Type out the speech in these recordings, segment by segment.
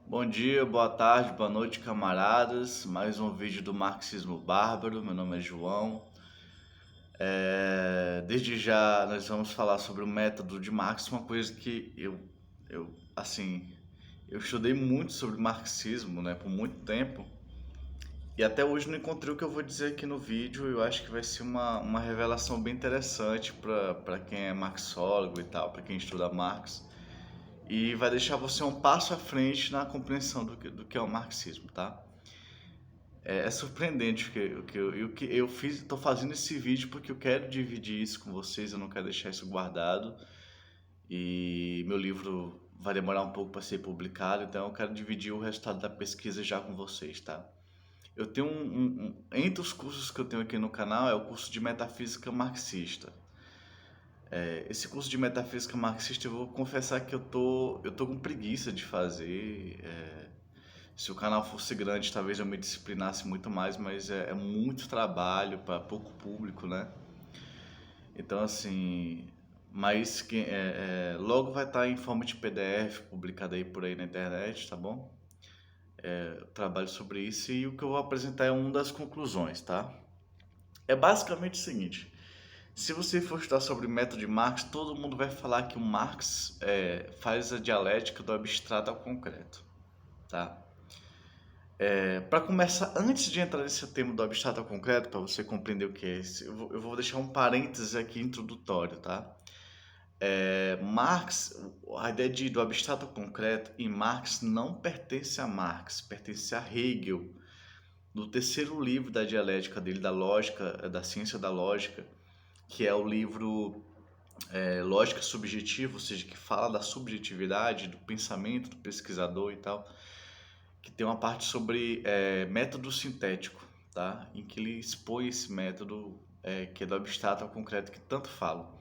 Bom dia, boa tarde, boa noite, camaradas. Mais um vídeo do Marxismo Bárbaro. Meu nome é João. Desde já nós vamos falar sobre o método de Marx, uma coisa que assim, eu estudei muito sobre marxismo, né, por muito tempo. E até hoje não encontrei o que eu vou dizer aqui no vídeo. Eu acho que vai ser uma revelação bem interessante para quem é marxólogo e tal, para quem estuda Marx. E vai deixar você um passo à frente na compreensão do que é o marxismo, tá? É surpreendente o que eu fiz, tô fazendo esse vídeo porque eu quero dividir isso com vocês, eu não quero deixar isso guardado. E meu livro vai demorar um pouco para ser publicado, então eu quero dividir o resultado da pesquisa já com vocês, tá? Eu tenho entre os cursos que eu tenho aqui no canal é o curso de Metafísica Marxista. Esse curso de Metafísica Marxista eu vou confessar que eu tô com preguiça de fazer. Se o canal fosse grande, talvez eu me disciplinasse muito mais, mas é muito trabalho para pouco público, né? Então, assim, mas logo vai estar em forma de PDF publicado aí por aí na internet, tá bom? Eu trabalho sobre isso e o que eu vou apresentar é uma das conclusões, tá? É basicamente o seguinte: se você for estudar sobre o método de Marx, todo mundo vai falar que o Marx faz a dialética do abstrato ao concreto, tá? Para começar, antes de entrar nesse tema do abstrato ao concreto, para você compreender o que é isso, eu vou deixar um parênteses aqui introdutório, tá? Marx, a ideia do abstrato ao concreto em Marx não pertence a Marx, pertence a Hegel. No terceiro livro da dialética dele, da lógica, da ciência da lógica, que é o livro Lógica Subjetiva, ou seja, que fala da subjetividade, do pensamento do pesquisador e tal, que tem uma parte sobre método sintético, tá? Em que ele expõe esse método que é do abstrato ao concreto que tanto falo.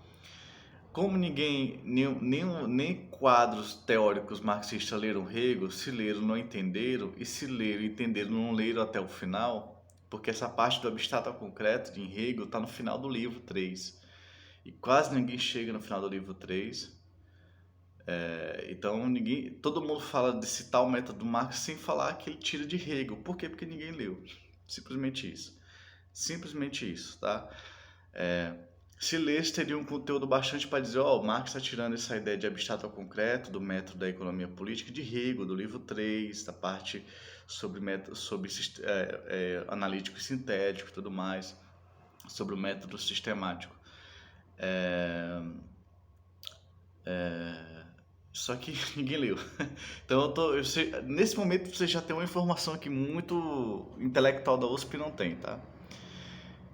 Como nem quadros teóricos marxistas leram Hegel, se leram não entenderam, e se leram e entenderam não leram até o final, porque essa parte do abstrato ao concreto de Hegel está no final do livro 3. E quase ninguém chega no final do livro 3. Então todo mundo fala desse tal método Marx sem falar que ele tira de Hegel. Por quê? Porque ninguém leu. Simplesmente isso. Simplesmente isso, tá? Se lesse, teria um conteúdo bastante para dizer, ó, o Marx está tirando essa ideia de abstrato ao concreto, do método da economia política de Hegel, do livro 3, da parte sobre método, sobre analítico e sintético e tudo mais, sobre o método sistemático. Só que ninguém leu. Então nesse momento você já tem uma informação aqui muito intelectual da USP não tem, tá?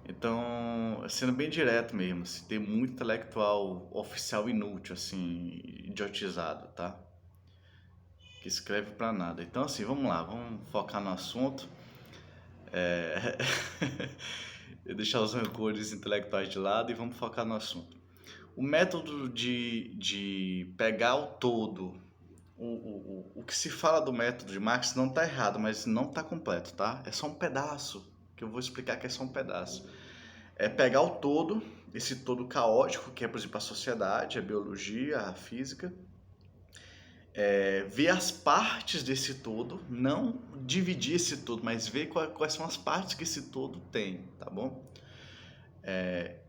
Então, sendo bem direto mesmo, assim, tem muito intelectual oficial inútil, assim, idiotizado, tá? Que escreve pra nada. Então, assim, vamos lá, vamos focar no assunto. É... deixar os rancores intelectuais de lado e vamos focar no assunto. O método de pegar o todo, o que se fala do método de Marx não está errado, mas não está completo, tá? É só um pedaço, que eu vou explicar que é só um pedaço. É pegar o todo, esse todo caótico, que é, por exemplo, a sociedade, a biologia, a física, ver as partes desse todo, não dividir esse todo, mas ver quais são as partes que esse todo tem, tá bom?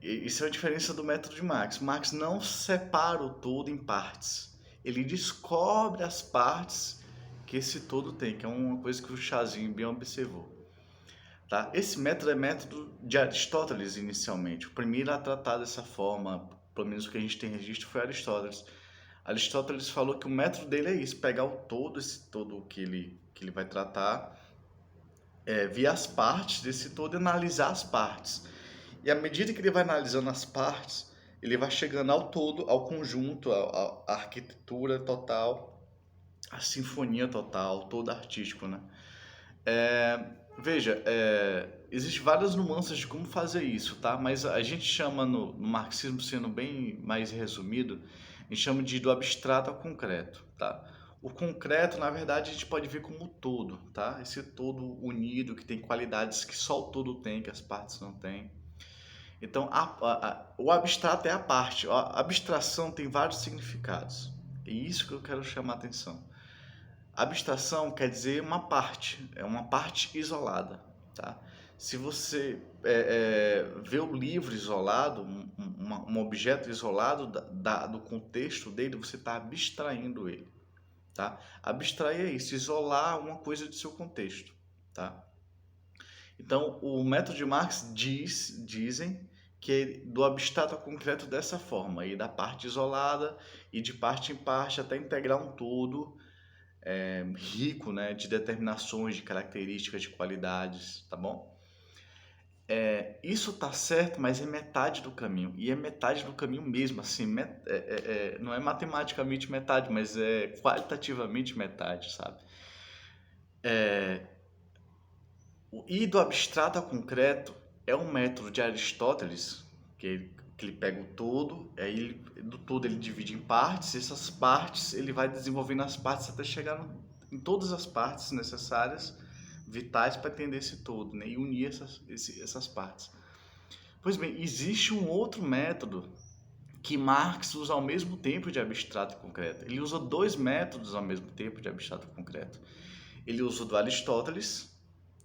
Isso é a diferença do método de Marx. Marx não separa o todo em partes. Ele descobre as partes que esse todo tem, que é uma coisa que o Chazinho bem observou. Tá? Esse método é método de Aristóteles inicialmente. O primeiro a tratar dessa forma, pelo menos o que a gente tem registro, foi Aristóteles. Aristóteles falou que o método dele é isso, pegar o todo, esse todo que ele vai tratar, ver as partes desse todo e analisar as partes. E à medida que ele vai analisando as partes, ele vai chegando ao todo, ao conjunto, à arquitetura total, à sinfonia total, todo artístico, né? Veja, existem várias nuances de como fazer isso, tá? Mas a gente chama no marxismo, sendo bem mais resumido, a gente chama do abstrato ao concreto, tá? O concreto, na verdade, a gente pode ver como todo, tá? Esse todo unido, que tem qualidades que só o todo tem, que as partes não têm. Então, o abstrato é a parte. A abstração tem vários significados. É isso que eu quero chamar a atenção. Abstração quer dizer uma parte, é uma parte isolada, tá? Se você vê o livro isolado, um objeto isolado do contexto dele, você está abstraindo ele, tá? Abstrair é isso, isolar uma coisa do seu contexto, tá? Então, o método de Marx dizem que é do abstrato ao concreto dessa forma, aí da parte isolada e de parte em parte até integrar um todo rico, né, de determinações, de características, de qualidades, tá bom? Isso tá certo, mas é metade do caminho, e é metade do caminho mesmo, assim, não é matematicamente metade, mas é qualitativamente metade, sabe? E do abstrato ao concreto é um método de Aristóteles, que ele pega o todo, aí do todo ele divide em partes, e essas partes ele vai desenvolvendo as partes até chegar em todas as partes necessárias, vitais para entender esse todo, né? E unir essas partes. Pois bem, existe um outro método que Marx usa ao mesmo tempo de abstrato e concreto. Ele usa dois métodos ao mesmo tempo de abstrato e concreto. Ele usa o do Aristóteles,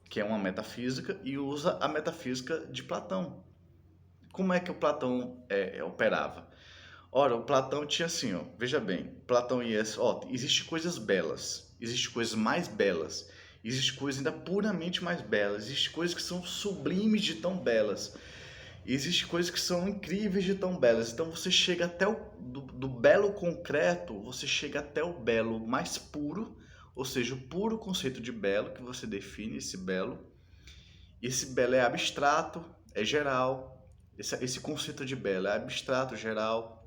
que é uma metafísica, e usa a metafísica de Platão. Como é que o Platão operava? Ora, o Platão tinha assim, ó, veja bem, Platão ia, ó, existe coisas belas, existe coisas mais belas, existe coisas ainda puramente mais belas, existe coisas que são sublimes de tão belas, existe coisas que são incríveis de tão belas. Então você chega até do belo concreto, você chega até o belo mais puro, ou seja, o puro conceito de belo, que você define esse belo. Esse belo é abstrato, é geral. Esse conceito de belo é abstrato, geral,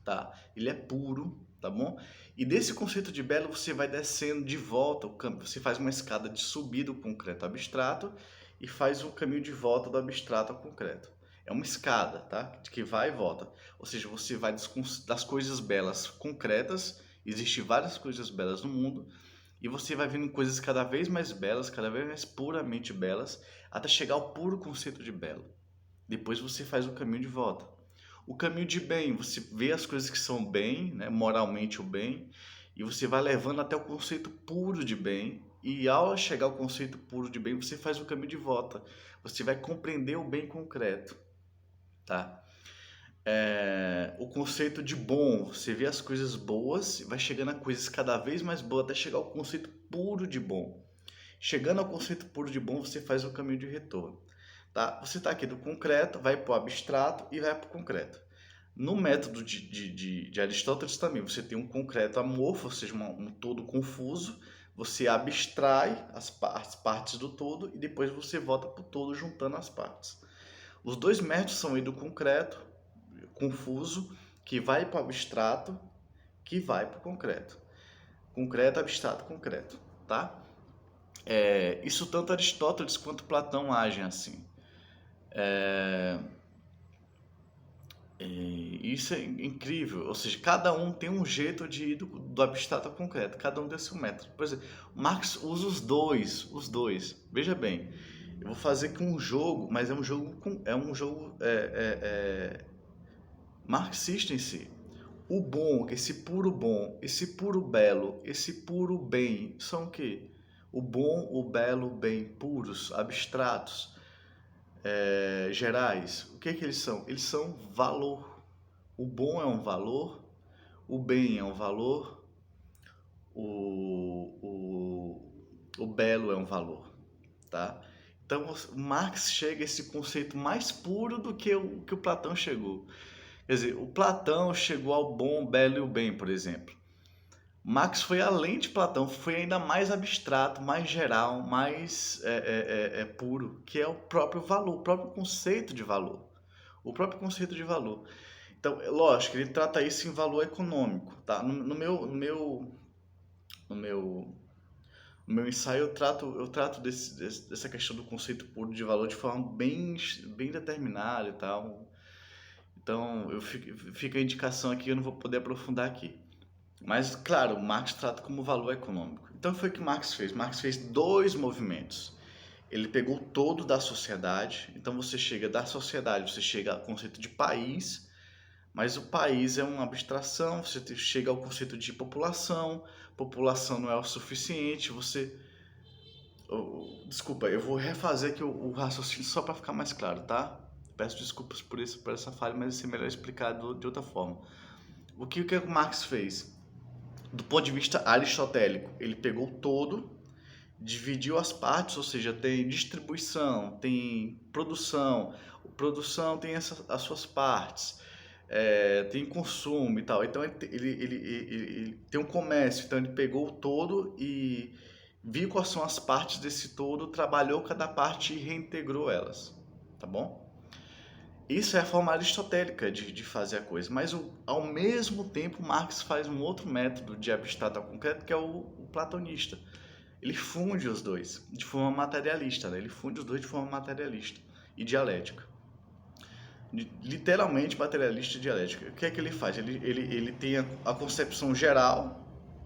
tá? Ele é puro, tá bom? E desse conceito de belo você vai descendo de volta o caminho. Você faz uma escada de subida do concreto ao abstrato e faz o caminho de volta do abstrato ao concreto. É uma escada, tá? Que vai e volta. Ou seja, você vai das coisas belas concretas. Existem várias coisas belas no mundo. E você vai vendo coisas cada vez mais belas, cada vez mais puramente belas, até chegar ao puro conceito de belo. Depois você faz o caminho de volta. O caminho de bem, você vê as coisas que são bem, né, moralmente o bem, e você vai levando até o conceito puro de bem, e ao chegar ao conceito puro de bem, você faz o caminho de volta. Você vai compreender o bem concreto, tá? O conceito de bom, você vê as coisas boas, vai chegando a coisas cada vez mais boas, até chegar ao conceito puro de bom. Chegando ao conceito puro de bom, você faz o caminho de retorno. Tá? Você está aqui do concreto, vai para o abstrato e vai para o concreto. No método de Aristóteles também, você tem um concreto amorfo, ou seja, um todo confuso, você abstrai as partes do todo e depois você volta para o todo juntando as partes. Os dois métodos são aí do concreto, confuso, que vai para o abstrato, que vai para o concreto. Concreto, abstrato, concreto, tá? Isso tanto Aristóteles quanto Platão agem assim. Isso é incrível, ou seja, cada um tem um jeito de ir do abstrato ao concreto, cada um tem seu método. Por exemplo, Marx usa os dois. Veja bem, eu vou fazer aqui um jogo, mas é um jogo marxista em si. O bom, esse puro belo, esse puro bem, são o quê? O bom, o belo, o bem, puros, abstratos, gerais. O que é que eles são? Eles são valor. O bom é um valor, o bem é um valor, o belo é um valor, tá? Então, Marx chega a esse conceito mais puro do que o Platão chegou. Quer dizer, o Platão chegou ao bom, o belo e o bem, por exemplo. Marx foi além de Platão, foi ainda mais abstrato, mais geral, mais puro, que é o próprio valor, o próprio conceito de valor. O próprio conceito de valor. Então, lógico, ele trata isso em valor econômico, tá? No meu ensaio eu trato dessa questão do conceito puro de valor de forma bem determinada e tal. Então, fica a indicação aqui, eu não vou poder aprofundar aqui. Mas, claro, Marx trata como valor econômico. Então, foi o que Marx fez. Marx fez dois movimentos. Ele pegou o todo da sociedade. Então, você chega da sociedade, você chega ao conceito de país, Mas o país é uma abstração, você chega ao conceito de população, população não é o suficiente, você... Desculpa, eu vou refazer aqui o raciocínio só para ficar mais claro, tá? Peço desculpas por isso, por essa falha, mas isso é melhor explicar de outra forma. O que o Marx fez? Do ponto de vista aristotélico, ele pegou o todo, dividiu as partes, ou seja, tem distribuição, tem produção, produção tem as suas partes, tem consumo e tal. Então ele tem um comércio, então ele pegou o todo e viu quais são as partes desse todo, trabalhou cada parte e reintegrou elas, tá bom? Isso é a forma aristotélica de fazer a coisa, mas ao mesmo tempo Marx faz um outro método de abstrato ao concreto, que é o platonista. Ele funde os dois de forma materialista, né? Ele funde os dois de forma materialista e dialética. Literalmente materialista e dialética. O que é que ele faz? Ele tem a concepção geral,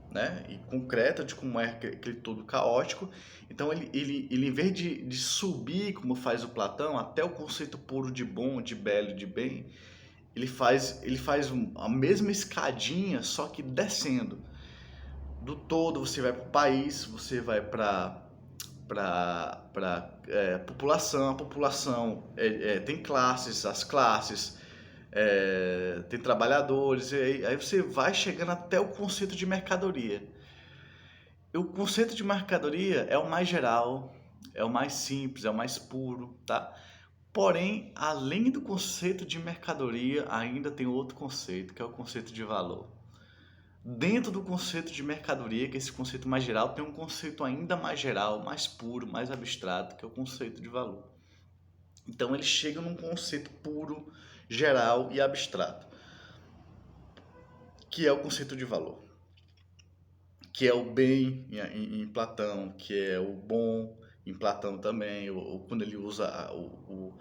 né, e concreta de como é aquele todo caótico. Então ele em vez de subir, como faz o Platão, até o conceito puro de bom, de belo, de bem, ele faz a mesma escadinha, só que descendo. Do todo você vai para o país, você vai para população, a população tem classes, as classes tem trabalhadores, aí você vai chegando até o conceito de mercadoria. O conceito de mercadoria é o mais geral, é o mais simples, é o mais puro, tá? Porém, além do conceito de mercadoria, ainda tem outro conceito, que é o conceito de valor. Dentro do conceito de mercadoria, que é esse conceito mais geral, tem um conceito ainda mais geral, mais puro, mais abstrato, que é o conceito de valor. Então ele chega num conceito puro, geral e abstrato, que é o conceito de valor, que é o bem em Platão, que é o bom em Platão também, ou quando ele usa o,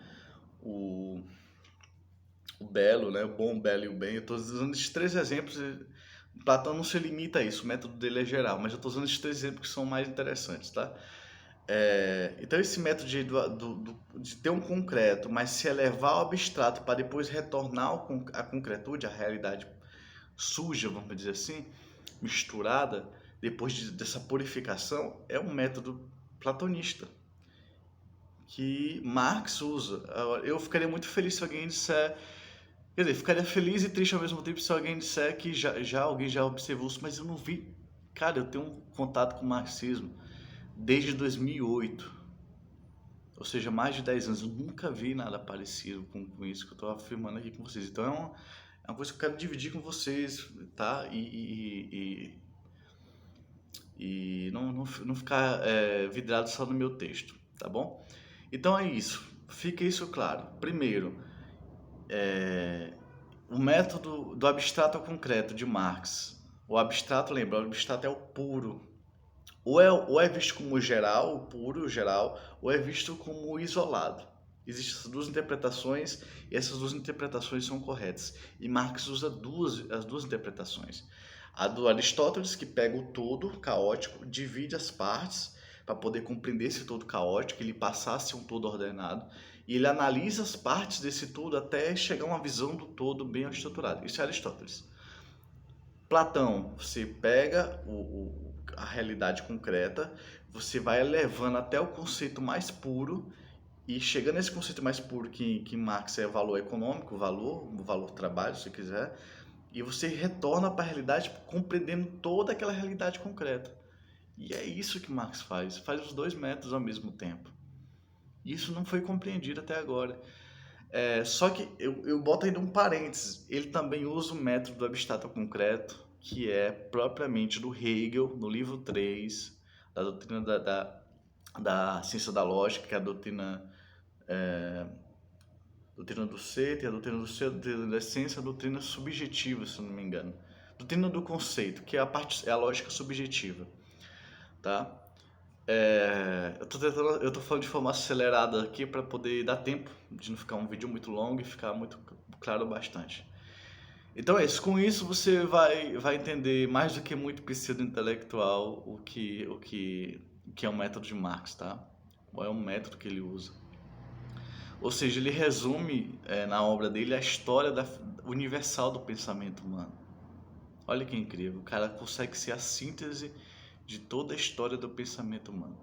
o belo, né? O bom, o belo e o bem. Eu estou usando esses três exemplos. Platão não se limita a isso, o método dele é geral, mas eu estou usando esses três exemplos que são mais interessantes, tá? Então esse método de ter um concreto, mas se elevar ao abstrato para depois retornar à concretude, à realidade suja, vamos dizer assim, misturada, depois dessa purificação, é um método platonista que Marx usa. Eu ficaria muito feliz se alguém disser... Quer dizer, ficaria feliz e triste ao mesmo tempo se alguém disser que alguém já observou isso, mas eu não vi. Cara, eu tenho um contato com o marxismo desde 2008, ou seja, mais de 10 anos. Eu nunca vi nada parecido com isso que eu estou afirmando aqui com vocês. Então é uma coisa que eu quero dividir com vocês, tá? E não ficar vidrado só no meu texto, tá bom? Então é isso. Fica isso claro. Primeiro, o método do abstrato ao concreto de Marx. O abstrato, lembra, o abstrato é o puro. Ou é visto como geral, o puro, o geral, ou é visto como isolado. Existem essas duas interpretações e essas duas interpretações são corretas. E Marx usa as duas interpretações. A do Aristóteles, que pega o todo caótico, divide as partes para poder compreender esse todo caótico, ele passar a ser um todo ordenado, e ele analisa as partes desse todo até chegar a uma visão do todo bem estruturada. Isso é Aristóteles. Platão, você pega a realidade concreta, você vai elevando até o conceito mais puro, e chegando nesse conceito mais puro que Marx é valor econômico, o valor trabalho, se quiser, e você retorna para a realidade compreendendo toda aquela realidade concreta. E é isso que Marx faz os dois métodos ao mesmo tempo. Isso não foi compreendido até agora. Só que eu boto ainda um parênteses. Ele também usa o método do abstrato ao concreto, que é propriamente do Hegel, no livro 3, da doutrina da ciência da lógica, que é a doutrina do ser, tem a doutrina do ser, a doutrina da essência, a doutrina subjetiva, se eu não me engano. Doutrina do conceito, que é a lógica subjetiva. Tá? Eu tô falando de forma acelerada aqui para poder dar tempo de não ficar um vídeo muito longo e ficar muito claro bastante. Então é isso. Com isso você vai entender mais do que muito pseudo-intelectual o que é um método de Marx, tá? Qual é o método que ele usa. Ou seja, ele resume na obra dele a história universal do pensamento humano. Olha que incrível, o cara consegue ser a síntese de toda a história do pensamento humano.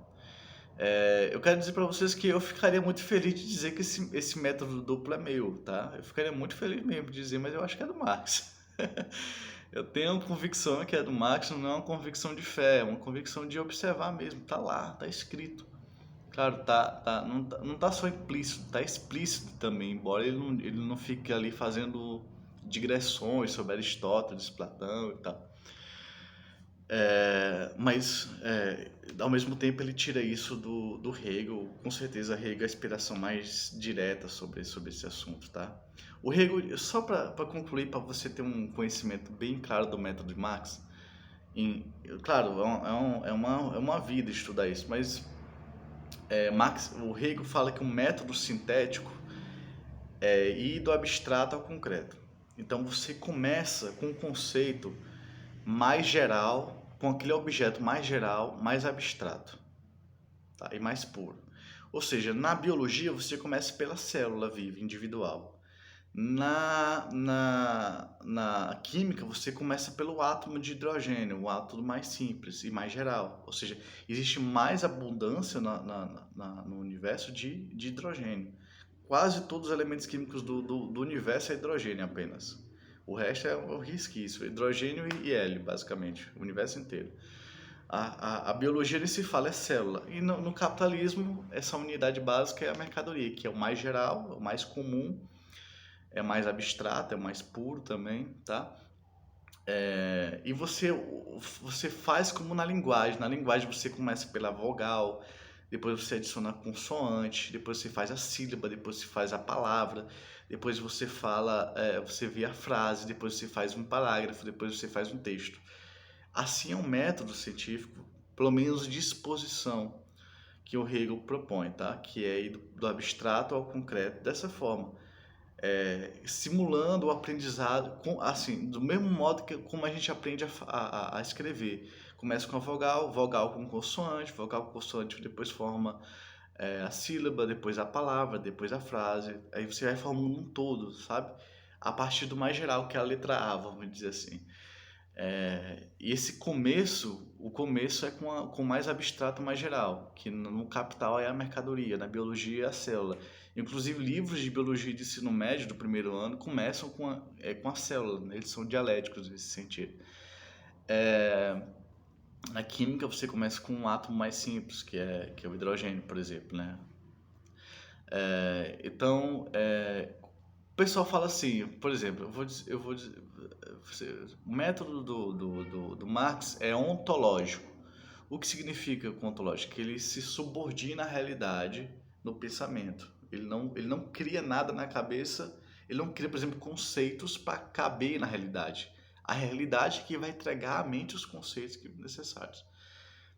Eu quero dizer para vocês que eu ficaria muito feliz de dizer que esse método duplo é meu, tá? Eu ficaria muito feliz mesmo de dizer, mas eu acho que é do Marx. Eu tenho convicção que é do Marx, não é uma convicção de fé, é uma convicção de observar mesmo, tá lá, tá escrito. Claro, não tá só implícito, tá explícito também, embora ele não fique ali fazendo digressões sobre Aristóteles, Platão e tal. Mas, ao mesmo tempo, ele tira isso do Hegel. Com certeza, Hegel é a inspiração mais direta sobre esse assunto, tá? O Hegel, só para concluir, para você ter um conhecimento bem claro do método de Marx, claro, é uma vida estudar isso, mas o Hegel fala que o método sintético é ir do abstrato ao concreto. Então, você começa com um conceito mais geral, com aquele objeto mais geral, mais abstrato, tá? E mais puro. Ou seja, na biologia você começa pela célula viva, individual. Na química você começa pelo átomo de hidrogênio, o átomo mais simples e mais geral. Ou seja, existe mais abundância no universo de hidrogênio. Quase todos os elementos químicos do universo é hidrogênio apenas. O resto é um resquício, hidrogênio e hélio, basicamente, o universo inteiro. A biologia ele se fala é célula, e no capitalismo essa unidade básica é a mercadoria, que é o mais geral, o mais comum, é mais abstrato, é mais puro também, tá? E você faz como na linguagem você começa pela vogal, depois você adiciona a consoante, depois você faz a sílaba, depois você faz a palavra, depois você fala, você vê a frase, depois você faz um parágrafo, depois você faz um texto. Assim é um método científico, pelo menos de exposição, que o Hegel propõe, tá? Que é ir do abstrato ao concreto dessa forma. Simulando o aprendizado, assim, do mesmo modo que como a gente aprende a escrever. Começa com a vogal, vogal com consoante, depois forma a sílaba, depois a palavra, depois a frase. Aí você vai formando um todo, sabe? A partir do mais geral, que é a letra A, vamos dizer assim. E esse começo, o começo é com mais abstrato, mais geral, que no capital é a mercadoria, na biologia é a célula. Inclusive, livros de biologia de ensino médio do primeiro ano começam com a célula, né? Eles são dialéticos nesse sentido. Na química, você começa com um átomo mais simples, que é o hidrogênio, por exemplo, né? Então, o pessoal fala assim, por exemplo, eu vou dizer o método do Marx é ontológico. O que significa ontológico? Que ele se subordina à realidade no pensamento. Ele não cria nada na cabeça, ele não cria, por exemplo, conceitos para caber na realidade. A realidade que vai entregar à mente os conceitos necessários.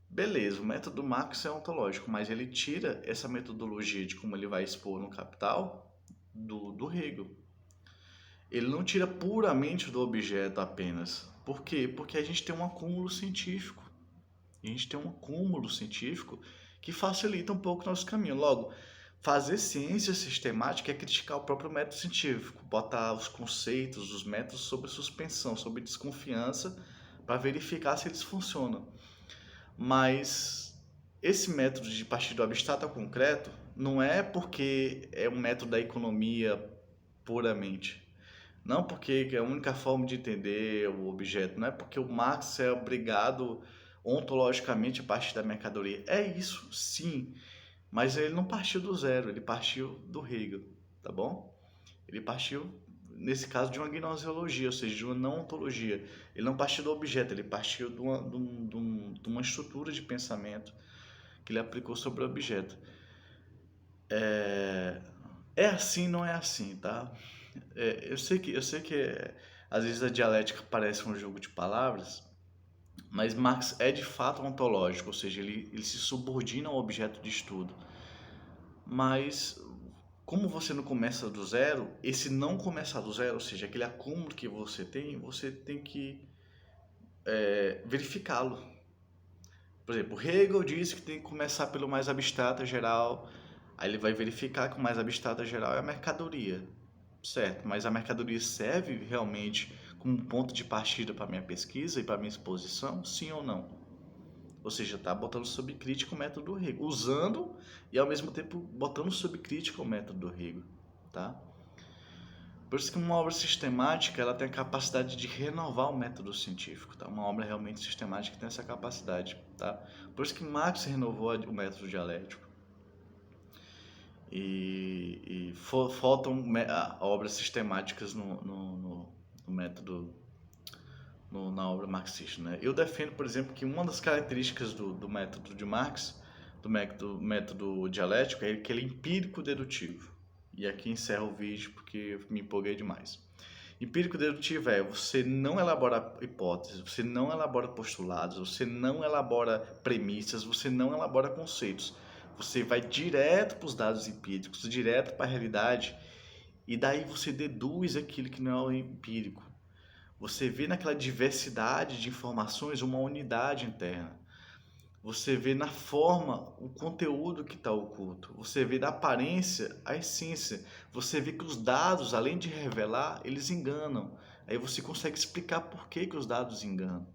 Beleza, o método Marx é ontológico, mas ele tira essa metodologia de como ele vai expor no Capital do Hegel. Ele não tira puramente do objeto apenas. Por quê? Porque a gente tem um acúmulo científico. A gente tem um acúmulo científico que facilita um pouco o nosso caminho. Logo, fazer ciência sistemática é criticar o próprio método científico, botar os conceitos, os métodos sob suspensão, sob desconfiança, para verificar se eles funcionam. Mas esse método de partir do abstrato ao concreto não é porque é um método da economia puramente. Não porque é a única forma de entender o objeto, não é porque o Marx é obrigado ontologicamente a partir da mercadoria. É isso, sim, mas ele não partiu do zero, ele partiu do Hegel, tá bom? Ele partiu, nesse caso, de uma gnoseologia, ou seja, de uma não ontologia. Ele não partiu do objeto, ele partiu de uma estrutura de pensamento que ele aplicou sobre o objeto. É assim, não é assim, tá? Eu sei que às vezes a dialética parece um jogo de palavras, mas Marx é de fato ontológico, ou seja, ele se subordina ao objeto de estudo. Mas como você não começa do zero, esse não começar do zero, ou seja, aquele acúmulo que você tem que verificá-lo. Por exemplo, Hegel disse que tem que começar pelo mais abstrato geral, aí ele vai verificar que o mais abstrato geral é a mercadoria. certo, mas a mercadoria serve realmente como ponto de partida para minha pesquisa e para minha exposição? Sim ou não? Ou seja, está botando sob crítica o método do Rego, usando e ao mesmo tempo botando sob crítica o método do Rego, tá? Por isso que uma obra sistemática ela tem a capacidade de renovar o método científico, tá? Uma obra realmente sistemática tem essa capacidade, tá? Por isso que Marx renovou o método dialético. Faltam obras sistemáticas no método, na obra marxista, né? Eu defendo, por exemplo, que uma das características do método de Marx, do método dialético, é que ele é empírico-dedutivo. E aqui encerro o vídeo porque eu me empolguei demais. Empírico-dedutivo é você não elabora hipóteses, você não elabora postulados, você não elabora premissas, você não elabora conceitos. Você vai direto para os dados empíricos, direto para a realidade, e daí você deduz aquilo que não é empírico. Você vê naquela diversidade de informações uma unidade interna. Você vê na forma o conteúdo que está oculto. Você vê da aparência a essência. Você vê que os dados, além de revelar, eles enganam. Aí você consegue explicar por que os dados enganam.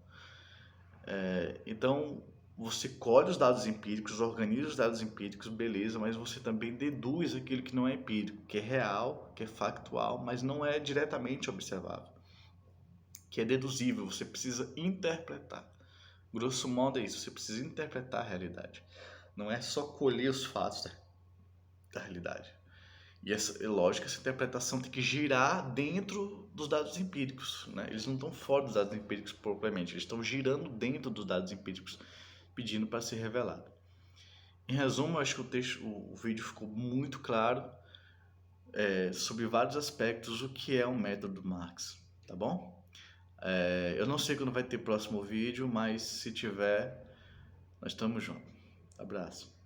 Então, você colhe os dados empíricos, organiza os dados empíricos, beleza, mas você também deduz aquilo que não é empírico, que é real, que é factual, mas não é diretamente observável, que é deduzível, você precisa interpretar. Grosso modo é isso, você precisa interpretar a realidade. Não é só colher os fatos da realidade. E é lógico que essa interpretação tem que girar dentro dos dados empíricos, né? Eles não estão fora dos dados empíricos propriamente, eles estão girando dentro dos dados empíricos, pedindo para ser revelado. Em resumo, eu acho que o vídeo ficou muito claro sobre vários aspectos o que é o método Marx, tá bom? Eu não sei quando vai ter próximo vídeo, mas se tiver, nós estamos juntos. Abraço.